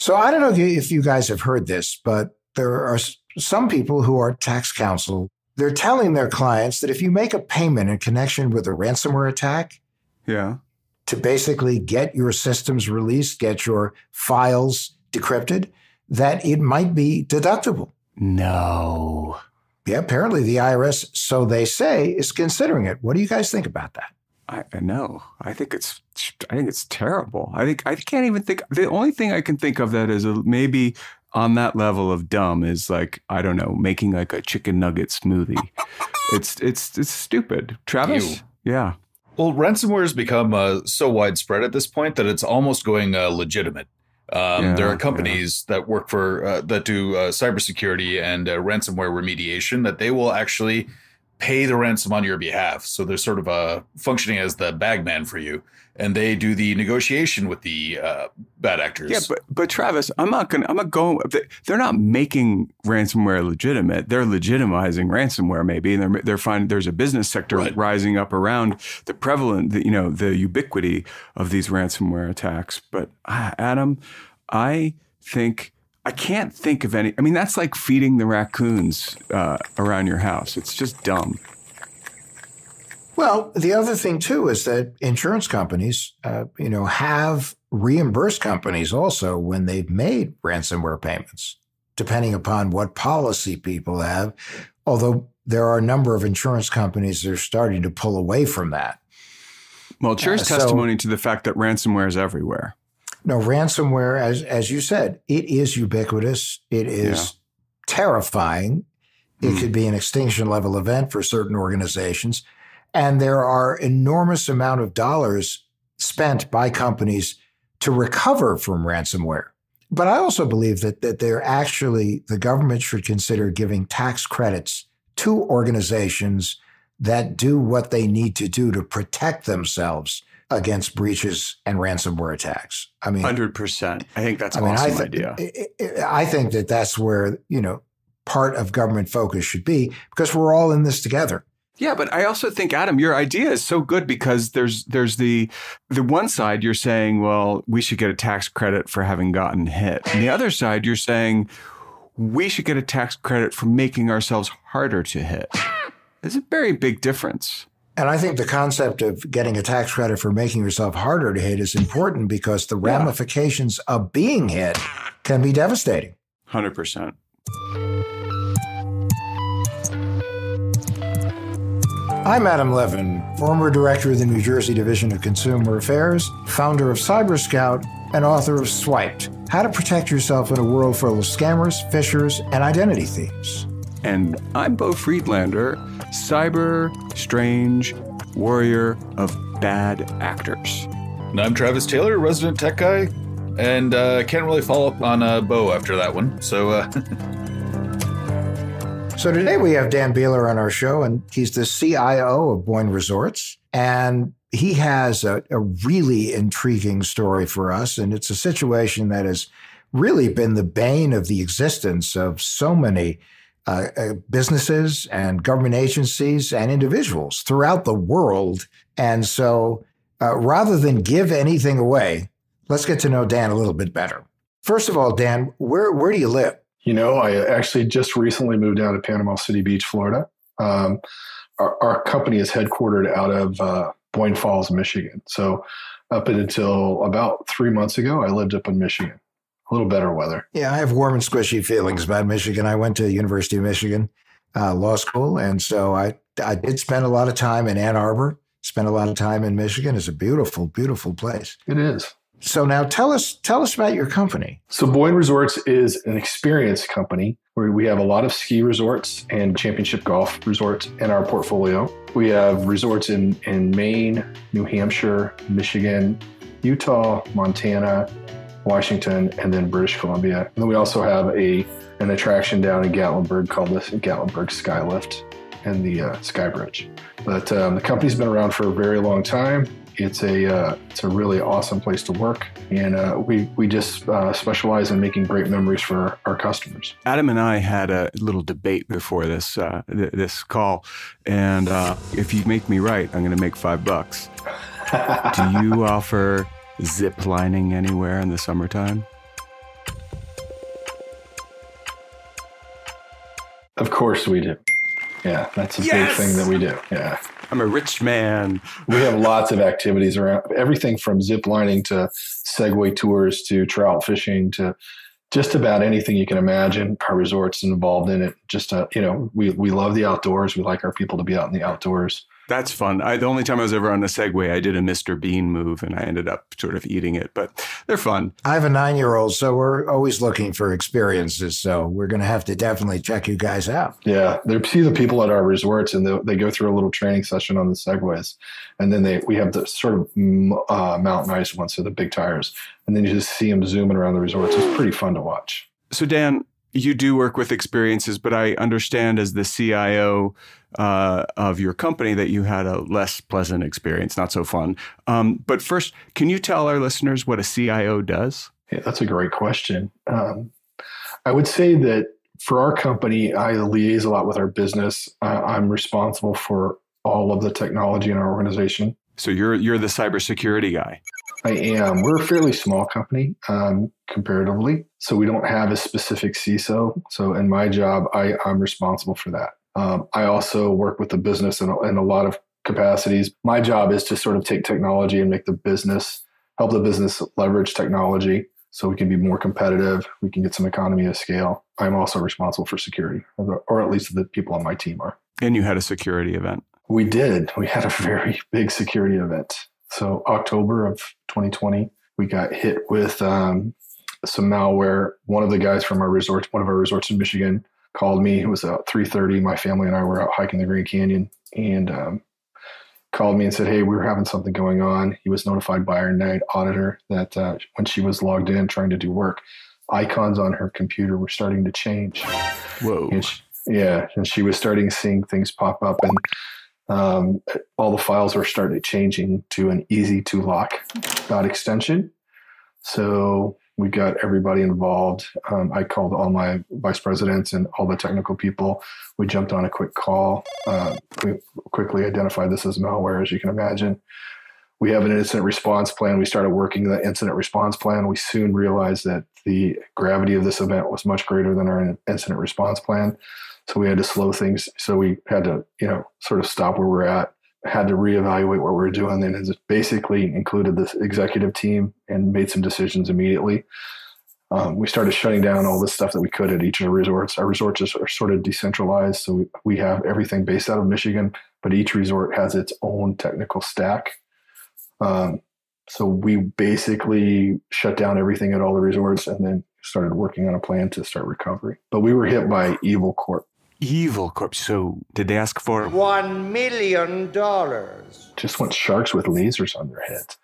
So I don't know if you guys have heard this, but there are some people who are tax counsel. They're telling their clients that if you make a payment in connection with a ransomware attack, to basically get your systems released, get your files decrypted, that it might be deductible. No. Yeah, apparently the IRS, so they say, is considering it. What do you guys think about that? I know. I think it's terrible. I can't even think. The only thing I can think of that is maybe on that level of dumb is like, I don't know, making like a chicken nugget smoothie. It's stupid. Travis? Yeah. Well, ransomware has become so widespread at this point that it's almost going legitimate. There are companies that work for that do cybersecurity and ransomware remediation that they will actually pay the ransom on your behalf. So they're sort of functioning as the bagman for you, and they do the negotiation with the bad actors. Yeah, but Travis, I'm not going. They're not making ransomware legitimate. They're legitimizing ransomware, maybe, and they're finding there's a business sector rising up around the prevalent, the ubiquity of these ransomware attacks. But Adam, I can't think of any. I mean, that's like feeding the raccoons around your house. It's just dumb. Well, the other thing, too, is that insurance companies, have reimbursed companies also when they've made ransomware payments, depending upon what policy people have, although there are a number of insurance companies that are starting to pull away from that. Well, cheers testimony to the fact that ransomware is everywhere. No, ransomware, as you said, it is ubiquitous. It is terrifying. It could be an extinction level event for certain organizations. And there are enormous amount of dollars spent by companies to recover from ransomware. But I also believe that the government should consider giving tax credits to organizations that do what they need to do to protect themselves against breaches and ransomware attacks. I mean, 100%. I think that's an awesome idea. I think that's where, part of government focus should be, because we're all in this together. Yeah, but I also think, Adam, your idea is so good because there's the one side you're saying, well, we should get a tax credit for having gotten hit. And the other side, you're saying we should get a tax credit for making ourselves harder to hit. There's a very big difference. And I think the concept of getting a tax credit for making yourself harder to hit is important because the ramifications of being hit can be devastating. 100%. I'm Adam Levin, former director of the New Jersey Division of Consumer Affairs, founder of Cyber Scout, and author of Swiped, How to Protect Yourself in a World Full of Scammers, Phishers, and Identity Thieves. And I'm Beau Friedlander, cyber strange warrior of bad actors. And I'm Travis Taylor, resident tech guy, and can't really follow up on Beau after that one. So today we have Dan Beeler on our show, and he's the CIO of Boyne Resorts. And he has a really intriguing story for us. And it's a situation that has really been the bane of the existence of so many businesses and government agencies and individuals throughout the world. And so rather than give anything away, let's get to know Dan a little bit better. First of all, Dan, where do you live? I actually just recently moved down to Panama City Beach, Florida. Our company is headquartered out of Boyne Falls, Michigan. So up until about 3 months ago, I lived up in Michigan. A little better weather. Yeah, I have warm and squishy feelings about Michigan. I went to University of Michigan Law School, and so I did spend a lot of time in Ann Arbor, spent a lot of time in Michigan. It's a beautiful, beautiful place. It is. So now tell us about your company. So Boyne Resorts is an experience company where we have a lot of ski resorts and championship golf resorts in our portfolio. We have resorts in Maine, New Hampshire, Michigan, Utah, Montana, Washington, and then British Columbia. And then we also have an attraction down in Gatlinburg called the Gatlinburg Skylift and the Sky Bridge. But the company's been around for a very long time. It's a really awesome place to work, and we just specialize in making great memories for our customers. Adam and I had a little debate before this this call, and if you make me right, I'm going to make $5. Do you offer zip lining anywhere in the summertime? Of course we do. Yeah, that's a big thing that we do. Yeah. I'm a rich man. We have lots of activities around everything from zip lining to Segway tours to trout fishing to just about anything you can imagine. Our resort's involved in it. Just, we love the outdoors. We like our people to be out in the outdoors. That's fun. The only time I was ever on a Segway, I did a Mr. Bean move and I ended up sort of eating it, but they're fun. I have a 9-year-old, so we're always looking for experiences. So we're going to have to definitely check you guys out. Yeah. They see the people at our resorts and they go through a little training session on the Segways. And then we have the sort of mountainized ones, so the big tires. And then you just see them zooming around the resorts. It's pretty fun to watch. So Dan, you do work with experiences, but I understand as the CIO of your company that you had a less pleasant experience, not so fun. But first, can you tell our listeners what a CIO does? Yeah, that's a great question. I would say that for our company, I liaise a lot with our business. I'm responsible for all of the technology in our organization. So you're the cybersecurity guy. I am. We're a fairly small company comparatively, so we don't have a specific CISO. So in my job, I'm responsible for that. I also work with the business in a lot of capacities. My job is to sort of take technology and help the business leverage technology so we can be more competitive. We can get some economy of scale. I'm also responsible for security, or at least the people on my team are. And you had a security event. We did. We had a very big security event. So October of 2020, we got hit with some malware. One of the guys from one of our resorts in Michigan called me. It was about 3:30. My family and I were out hiking the Grand Canyon and called me and said, hey, we were having something going on. He was notified by our night auditor that when she was logged in trying to do work, icons on her computer were starting to change. Whoa. And she was starting seeing things pop up and all the files were starting changing to an easy to lock extension. So we got everybody involved. I called all my vice presidents and all the technical people. We jumped on a quick call. We quickly identified this as malware, as you can imagine. We have an incident response plan. We started working the incident response plan. We soon realized that the gravity of this event was much greater than our incident response plan. So we had to slow things. So we had to, sort of stop where we're at, had to reevaluate what we were doing. And it basically included this executive team and made some decisions immediately. We started shutting down all the stuff that we could at each of the resorts. Our resorts are sort of decentralized. So we have everything based out of Michigan, but each resort has its own technical stack. So we basically shut down everything at all the resorts and then started working on a plan to start recovery. But we were hit by Evil Corp. Evil Corp. So did they ask for $1 million? Just want sharks with lasers on their heads.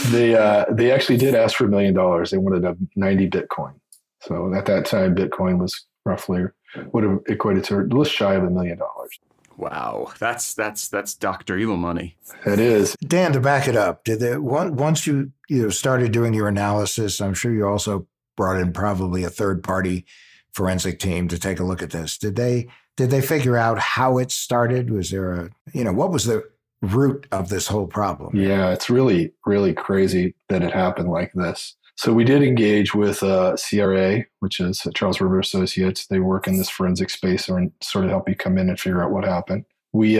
They actually did ask for $1 million. They wanted 90 Bitcoin. So at that time, Bitcoin was roughly would have equated to just shy of $1 million. Wow, that's Dr. Evil money. It is. Dan, to back it up, once you started doing your analysis, I'm sure you also brought in probably a third-party forensic team to take a look at this. Did they figure out how it started? Was there what was the root of this whole problem? Yeah, it's really, really crazy that it happened like this. So we did engage with CRA, which is Charles River Associates. They work in this forensic space and sort of help you come in and figure out what happened. We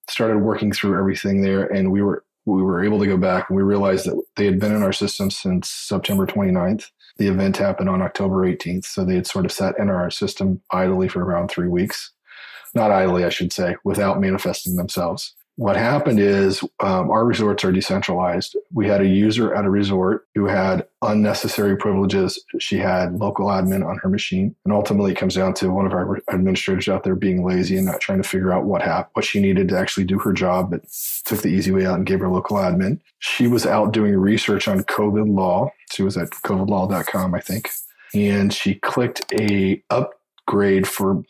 started working through everything there, and we were able to go back, and we realized that they had been in our system since September 29th. The event happened on October 18th, so they had sort of sat in our system idly for around 3 weeks. Not idly, I should say, without manifesting themselves. What happened is our resorts are decentralized. We had a user at a resort who had unnecessary privileges. She had local admin on her machine. And ultimately, it comes down to one of our administrators out there being lazy and not trying to figure out what she needed to actually do her job, but took the easy way out and gave her local admin. She was out doing research on COVID law. She was at covidlaw.com, I think. And she clicked a upgrade for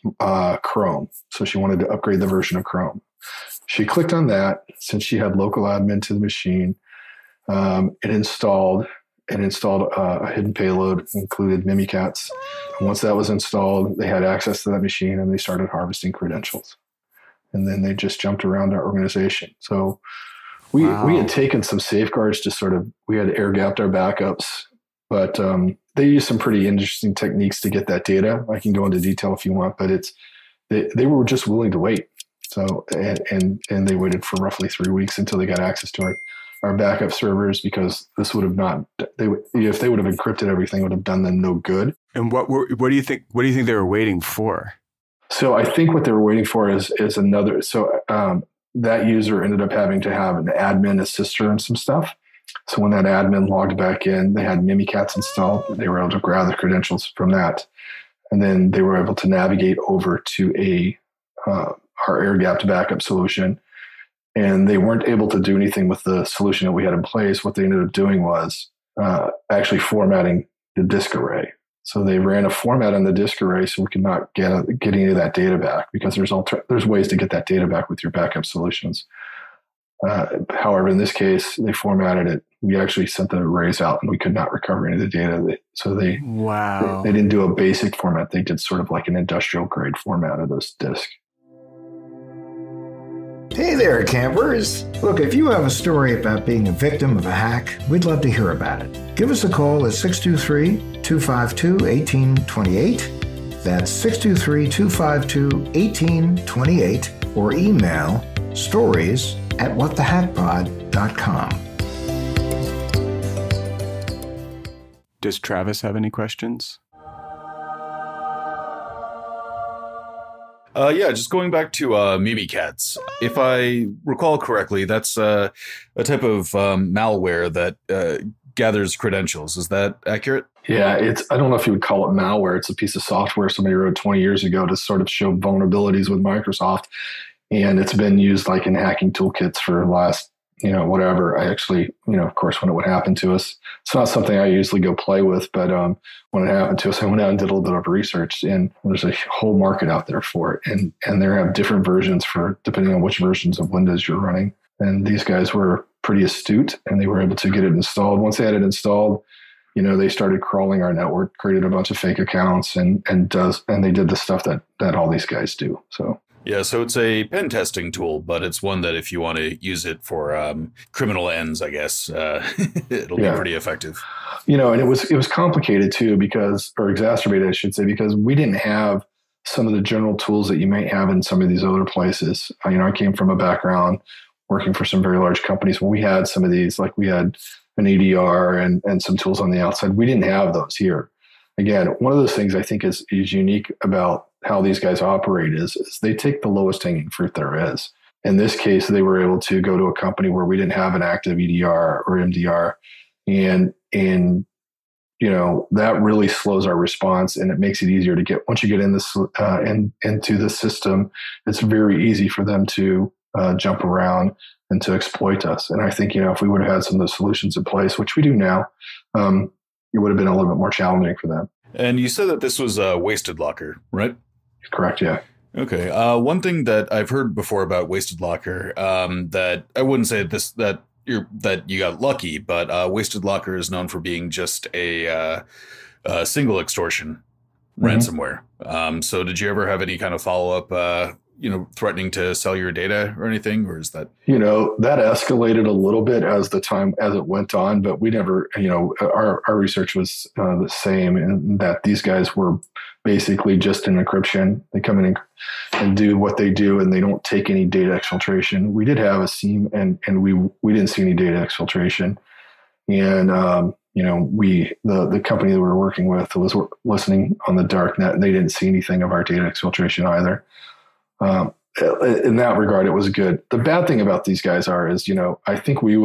Chrome. So she wanted to upgrade the version of Chrome. She clicked on that. Since she had local admin to the machine, it installed a hidden payload, included Mimikatz. And once that was installed, they had access to that machine and they started harvesting credentials. And then they just jumped around our organization. So we had taken some safeguards to we had air gapped our backups, but they use some pretty interesting techniques to get that data. I can go into detail if you want, but they were just willing to wait. So and they waited for roughly 3 weeks until they got access to our backup servers, because this would have not, if they would have encrypted everything, it would have done them no good. And what do you think they were waiting for? So I think what they were waiting for is another. So that user ended up having to have an admin assist her and some stuff. So when that admin logged back in, they had Mimikatz installed. They were able to grab the credentials from that, and then they were able to navigate over to our air-gapped backup solution. And they weren't able to do anything with the solution that we had in place. What they ended up doing was actually formatting the disk array. So they ran a format on the disk array so we could not get any of that data back, because there's ways to get that data back with your backup solutions. However, in this case, they formatted it. We actually sent the arrays out and we could not recover any of the data. They didn't do a basic format. They did sort of like an industrial grade format of this disk. Hey there, campers. Look, if you have a story about being a victim of a hack, we'd love to hear about it. Give us a call at 623-252-1828. That's 623-252-1828, or email stories@whatthehackpod.com. Does Travis have any questions? Yeah, just going back to Mimikatz. If I recall correctly, that's a type of malware that gathers credentials. Is that accurate? Yeah, I don't know if you would call it malware. It's a piece of software somebody wrote 20 years ago to sort of show vulnerabilities with Microsoft. And it's been used like in hacking toolkits for the last, whatever. I actually, of course, when it would happen to us, it's not something I usually go play with, but when it happened to us, I went out and did a little bit of research, and there's a whole market out there for it. And they have different versions depending on which versions of Windows you're running. And these guys were pretty astute, and they were able to get it installed. Once they had it installed, they started crawling our network, created a bunch of fake accounts, and they did the stuff that all these guys do. So. Yeah, so it's a pen testing tool, but it's one that if you want to use it for criminal ends, I guess, it'll be pretty effective. And it was complicated too, or exacerbated, I should say, because we didn't have some of the general tools that you might have in some of these other places. I came from a background working for some very large companies. When we had some of these, like we had an EDR and some tools on the outside, we didn't have those here. Again, one of those things I think is unique about how these guys operate is they take the lowest hanging fruit there is. In this case, they were able to go to a company where we didn't have an active EDR or MDR, and that really slows our response, and it makes it easier to get. Once you get in this into the system, it's very easy for them to jump around and to exploit us. And I think if we would have had some of those solutions in place, which we do now, it would have been a little bit more challenging for them. And you said that this was Wasted Locker, right? Correct, yeah. Okay. One thing that I've heard before about Wasted Locker, that I wouldn't say that you got lucky, but Wasted Locker is known for being just a single extortion ransomware. So did you ever have any kind of follow-up, threatening to sell your data or anything, or is that? That escalated a little bit as it went on, but we never, our research was the same, in that these guys were basically just an encryption. They come in and do what they do, and they don't take any data exfiltration. We did have a SIEM, and we didn't see any data exfiltration. And, the company that we were working with was listening on the dark net, and they didn't see anything of our data exfiltration either. In that regard, it was good. The bad thing about these guys is, I think we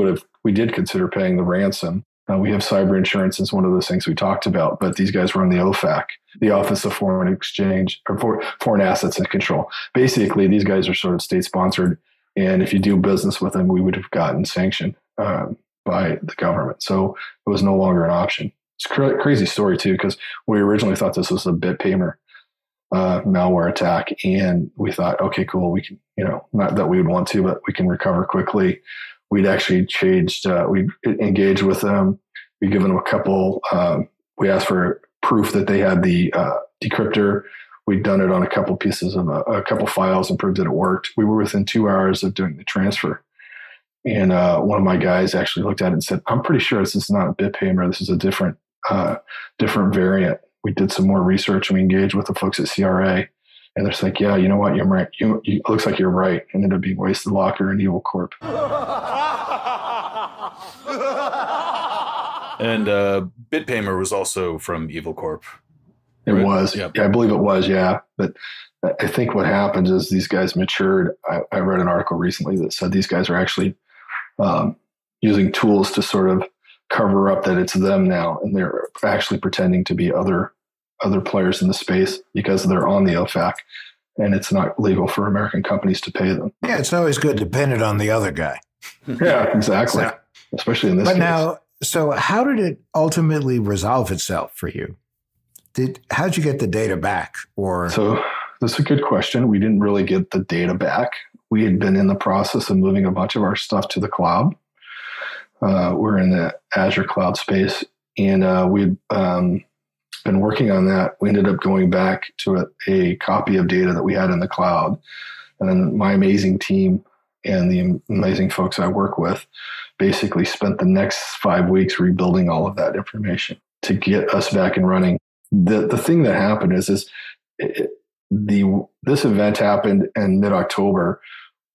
did consider paying the ransom. We have cyber insurance as one of those things we talked about, but these guys run the OFAC, the Office of Foreign Exchange, or Foreign Assets and Control. Basically, these guys are sort of state sponsored, and if you do business with them, we would have gotten sanctioned by the government. So it was no longer an option. It's a crazy story too, because we originally thought this was a BitPaymer malware attack, and we thought, okay, cool, we can, not that we would want to, but we can recover quickly. We'd actually we engaged with them. We given them a couple. We asked for proof that they had the decryptor. We'd done it on a couple pieces of a couple files and proved that it worked. We were within 2 hours of doing the transfer. And one of my guys actually looked at it and said, I'm pretty sure this is not BitPaymer. This is a different different variant. We did some more research and we engaged with the folks at CRA. And they're just like, yeah, you know what? You're right. It looks like you're right. And ended up being Wasted Locker and Evil Corp. And BitPaymer was also from Evil Corp. It was. Yep. Yeah, I believe it was. Yeah. But I think what happens is these guys matured. I read an article recently that said these guys are actually using tools to sort of cover up that it's them now. And they're actually pretending to be other players in the space because they're on the OFAC and it's not legal for American companies to pay them. Yeah, it's always good to pin it on the other guy. Yeah, exactly. So, especially in this case. But now, so how did it ultimately resolve itself for you? How'd you get the data back? So that's a good question. We didn't really get the data back. We had been in the process of moving a bunch of our stuff to the cloud. We're in the Azure cloud space, and we'd been working on that. We ended up going back to a copy of data that we had in the cloud. And then my amazing team and the amazing folks I work with basically spent the next 5 weeks rebuilding all of that information to get us back and running. The thing that happened is this event happened in mid-October.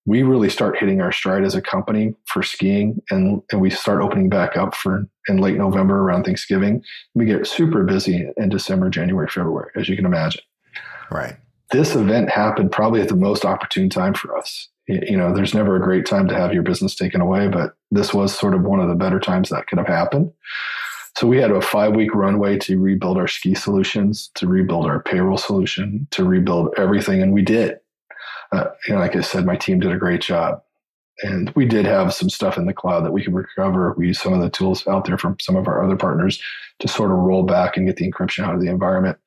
We really start hitting our stride as a company for skiing, and we start opening back up in late November around Thanksgiving. We get super busy in December, January, February, as you can imagine. Right. This event happened probably at the most opportune time for us. There's never a great time to have your business taken away, but this was sort of one of the better times that could have happened. So we had a 5-week runway to rebuild our ski solutions, to rebuild our payroll solution, to rebuild everything. And we did. Like I said, my team did a great job. And we did have some stuff in the cloud that we could recover. We used some of the tools out there from some of our other partners to sort of roll back and get the encryption out of the environment.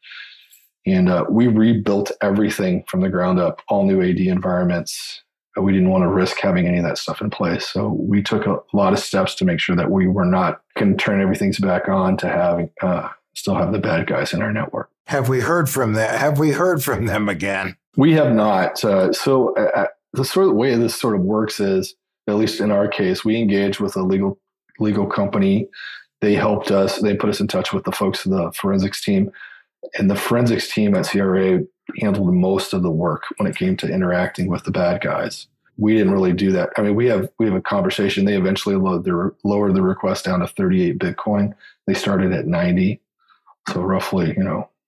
And we rebuilt everything from the ground up, all new AD environments. We didn't want to risk having any of that stuff in place. So we took a lot of steps to make sure that we were not going to turn everything back on to having still have the bad guys in our network. Have we heard from them? Have we heard from them again? We have not. The sort of way this sort of works is, at least in our case, we engaged with a legal company. They helped us. They put us in touch with the folks of the forensics team. And the forensics team at CRA handled most of the work when it came to interacting with the bad guys. We didn't really do that. I mean, we have a conversation. They eventually lowered the request down to 38 Bitcoin. They started at 90. So roughly,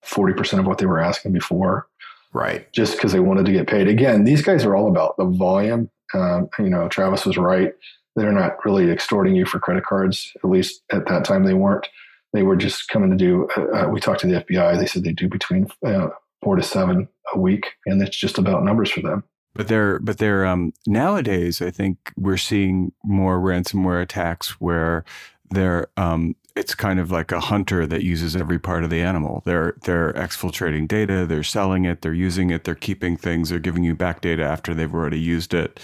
40% of what they were asking before. Right. Just because they wanted to get paid. Again, these guys are all about the volume. Travis was right. They're not really extorting you for credit cards. At least at that time, they weren't. They were just coming to do, we talked to the FBI. They said they do between 4 to 7 a week. And it's just about numbers for them. But they're nowadays, I think we're seeing more ransomware attacks where it's kind of like a hunter that uses every part of the animal. They're exfiltrating data, they're selling it, they're using it, they're keeping things, they're giving you back data after they've already used it.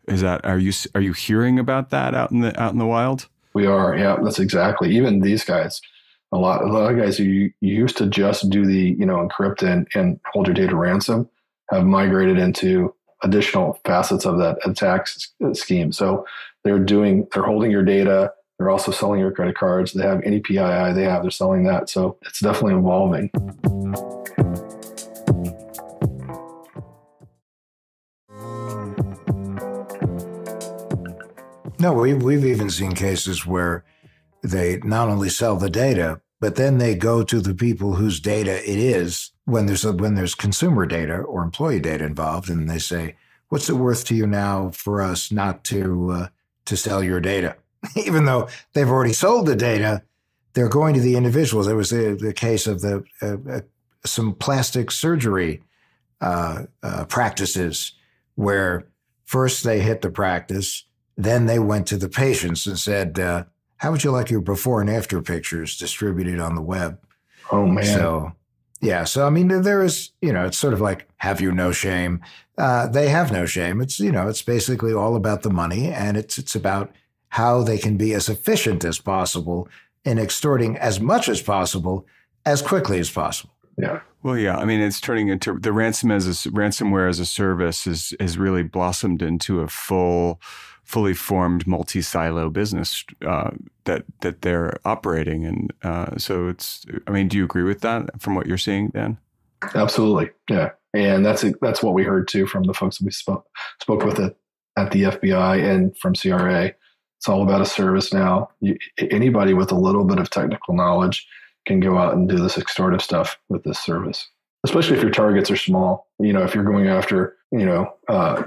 Are you hearing about that out in the wild? We are, yeah, that's exactly. Even these guys, a lot of guys who used to just do the encrypt and hold your data ransom have migrated into additional facets of that attack scheme. So they're holding your data. They're also selling your credit cards. They have any PII they're selling that. So it's definitely evolving. No, we've even seen cases where they not only sell the data, but then they go to the people whose data it is when there's consumer data or employee data involved, and they say, "What's it worth to you now for us not to sell your data?" Even though they've already sold the data, they're going to the individuals. There was the case of some plastic surgery practices where first they hit the practice, then they went to the patients and said, how would you like your before and after pictures distributed on the web? Oh, man. So, yeah. So, I mean, there is, it's sort of like, have you no shame? They have no shame. It's, it's basically all about the money, and it's about how they can be as efficient as possible in extorting as much as quickly as possible. Yeah. Well, yeah. I mean, it's turning into the ransomware as a service has really blossomed into a full fully formed multi-silo business that they're operating. And so it's, I mean, do you agree with that from what you're seeing, Dan? Absolutely. Yeah. And that's what we heard too from the folks that we spoke with at the FBI and from CRA. It's all about a service now. Anybody with a little bit of technical knowledge can go out and do this extortive stuff with this service, especially if your targets are small. If you're going after,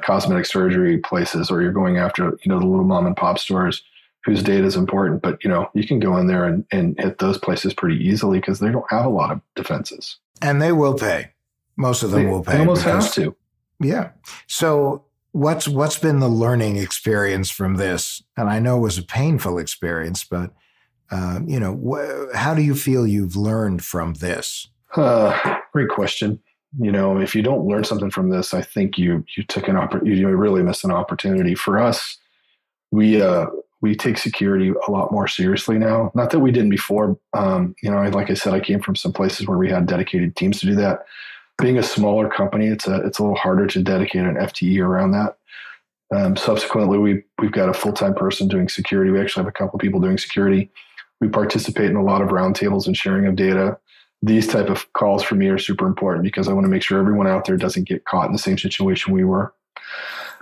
cosmetic surgery places, or you're going after, the little mom and pop stores whose data is important. But, you can go in there and hit those places pretty easily because they don't have a lot of defenses. And they will pay. Most of them will pay. They almost have to. Yeah. So what's been the learning experience from this? And I know it was a painful experience, but, how do you feel you've learned from this? Great question. If you don't learn something from this, I think you took you really missed an opportunity. For us, we take security a lot more seriously now. Not that we didn't before. Like I said, I came from some places where we had dedicated teams to do that. Being a smaller company, it's a little harder to dedicate an FTE around that. Subsequently, we've got a full-time person doing security. We actually have a couple of people doing security. We participate in a lot of roundtables and sharing of data. These type of calls for me are super important because I want to make sure everyone out there doesn't get caught in the same situation we were.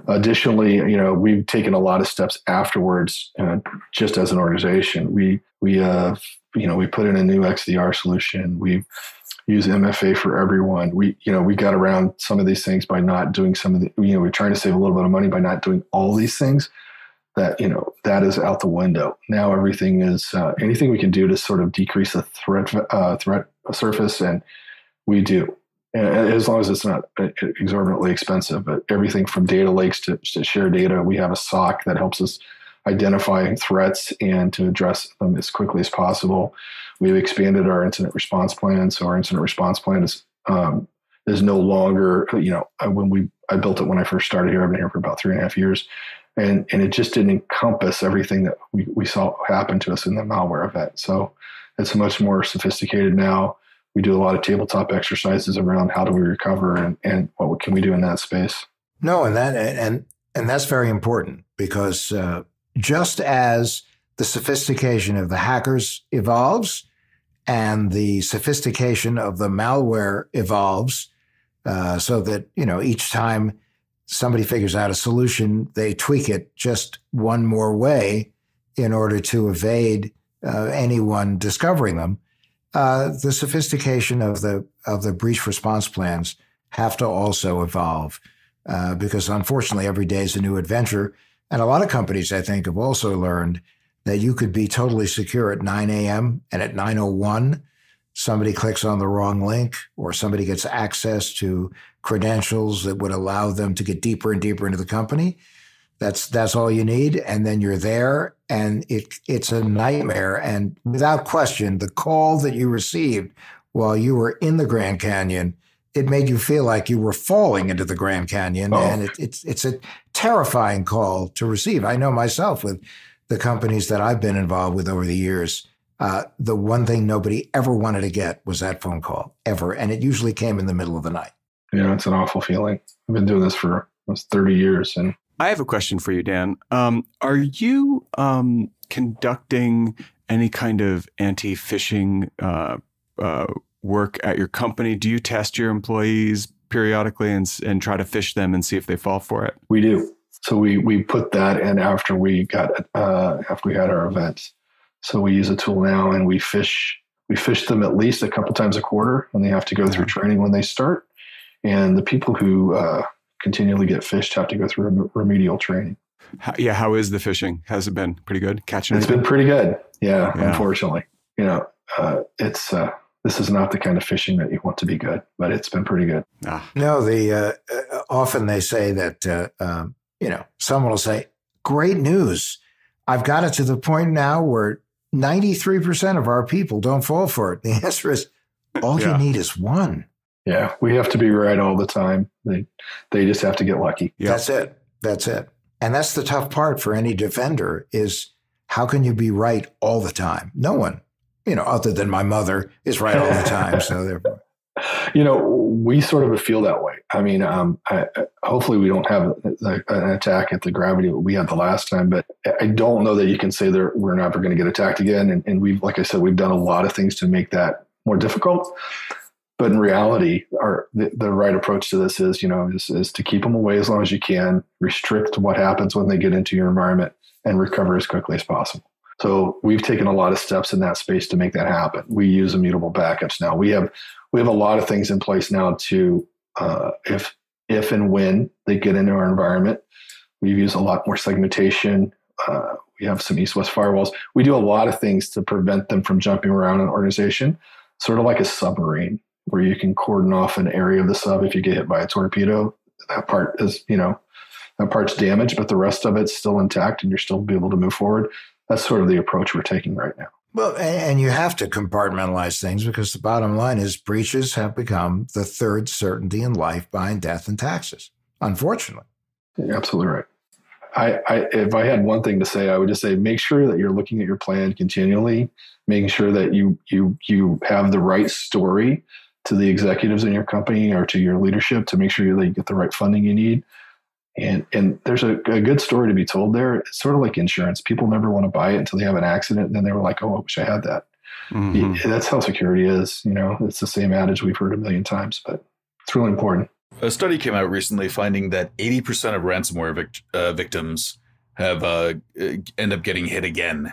Additionally, we've taken a lot of steps afterwards, just as an organization. We put in a new XDR solution. We've used MFA for everyone. We got around some of these things by not doing some of the, we're trying to save a little bit of money by not doing all these things. That is out the window. Now everything is, anything we can do to sort of decrease the threat surface, and we do. As long as it's not exorbitantly expensive, but everything from data lakes to share data. We have a SOC that helps us identify threats and to address them as quickly as possible. We've expanded our incident response plan. So our incident response plan is no longer, I built it when I first started here. I've been here for about 3.5 years. And it just didn't encompass everything that we saw happen to us in the malware event. So it's much more sophisticated now. We do a lot of tabletop exercises around how do we recover and what can we do in that space. No, and that's very important because just as the sophistication of the hackers evolves and the sophistication of the malware evolves, so that each time somebody figures out a solution, they tweak it just one more way in order to evade anyone discovering them. The sophistication of the breach response plans have to also evolve because unfortunately every day is a new adventure. And a lot of companies, I think, have also learned that you could be totally secure at 9 a.m. and at 9:01, somebody clicks on the wrong link or somebody gets access to credentials that would allow them to get deeper and deeper into the company. That's all you need. And then you're there and it's a nightmare. And without question, the call that you received while you were in the Grand Canyon, it made you feel like you were falling into the Grand Canyon. Oh. And it's a terrifying call to receive. I know myself with the companies that I've been involved with over the years, the one thing nobody ever wanted to get was that phone call, ever. And it usually came in the middle of the night. Yeah, it's an awful feeling. I've been doing this for almost 30 years. And I have a question for you, Dan. Are you conducting any kind of anti-phishing work at your company? Do you test your employees periodically and try to phish them and see if they fall for it? We do. So we put that in after we had our events. So we use a tool now and we phish them at least a couple times a quarter, and they have to go through training when they start. And the people who continually get phished have to go through remedial training. How is the phishing? Has it been pretty good? Catching It's been pretty good. Yeah. Unfortunately, this is not the kind of phishing that you want to be good, but it's been pretty good. No, often they say that someone will say, "Great news! I've got it to the point now where 93% of our people don't fall for it." The answer is, all you need is one. Yeah, we have to be right all the time. They just have to get lucky. Yep. That's it. And that's the tough part for any defender is how can you be right all the time? No one, other than my mother is right all the time. So therefore. We sort of feel that way. I mean, hopefully we don't have an attack at the gravity that we had the last time, but I don't know that you can say that we're never going to get attacked again. And we've, like I said, we've done a lot of things to make that more difficult. But in reality, the right approach to this is to keep them away as long as you can, restrict what happens when they get into your environment, and recover as quickly as possible. So we've taken a lot of steps in that space to make that happen. We use immutable backups now. We have a lot of things in place now to, if and when they get into our environment, we've used a lot more segmentation. We have some east-west firewalls. We do a lot of things to prevent them from jumping around an organization, sort of like a submarine, where you can cordon off an area of the sub if you get hit by a torpedo. That part is, that part's damaged, but the rest of it's still intact and you're still be able to move forward. That's sort of the approach we're taking right now. Well, and you have to compartmentalize things, because the bottom line is breaches have become the third certainty in life behind death and taxes, unfortunately. You're absolutely right. If I had one thing to say, I would just say, make sure that you're looking at your plan continually, making sure that you have the right story to the executives in your company or to your leadership to make sure that you get the right funding you need. And there's a good story to be told there. It's sort of like insurance. People never want to buy it until they have an accident. And then they were like, oh, I wish I had that. Mm-hmm. That's how security is. It's the same adage we've heard a million times, but it's really important. A study came out recently finding that 80% of ransomware victims have end up getting hit again.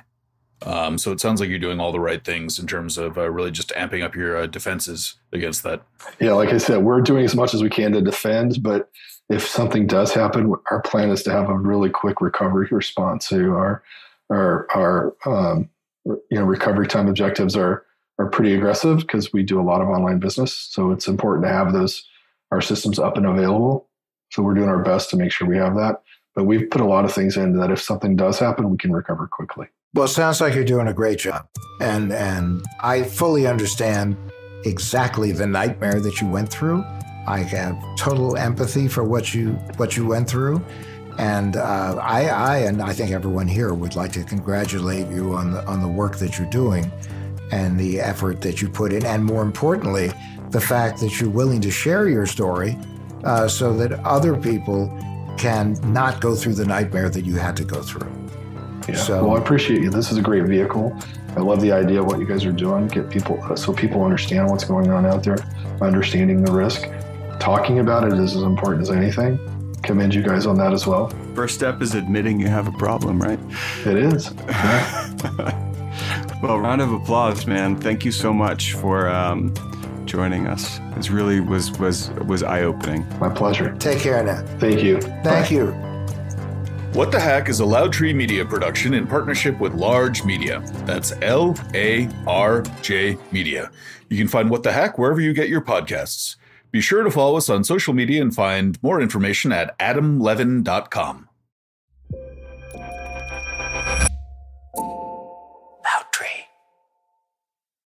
So it sounds like you're doing all the right things in terms of really just amping up your defenses against that. Yeah, like I said, we're doing as much as we can to defend, but if something does happen, our plan is to have a really quick recovery response. So our recovery time objectives are pretty aggressive because we do a lot of online business. So it's important to have our systems up and available. So we're doing our best to make sure we have that. But we've put a lot of things in that if something does happen, we can recover quickly. Well, it sounds like you're doing a great job. And I fully understand exactly the nightmare that you went through. I have total empathy for what you went through. And I think everyone here would like to congratulate you on the work that you're doing and the effort that you put in. And more importantly, the fact that you're willing to share your story so that other people can not go through the nightmare that you had to go through. Yeah. Well, I appreciate you. This is a great vehicle. I love the idea of what you guys are doing. Get people so people understand what's going on out there, understanding the risk. Talking about it is as important as anything. Commend you guys on that as well. First step is admitting you have a problem, right? It is. Yeah. Well, round of applause, man. Thank you so much for joining us. It really was eye-opening. My pleasure. Take care now. Thank you. Thank you. What the Hack is a Larj Media production in partnership with Larj Media. That's Larj Media. You can find What the Hack wherever you get your podcasts. Be sure to follow us on social media and find more information at adamlevin.com.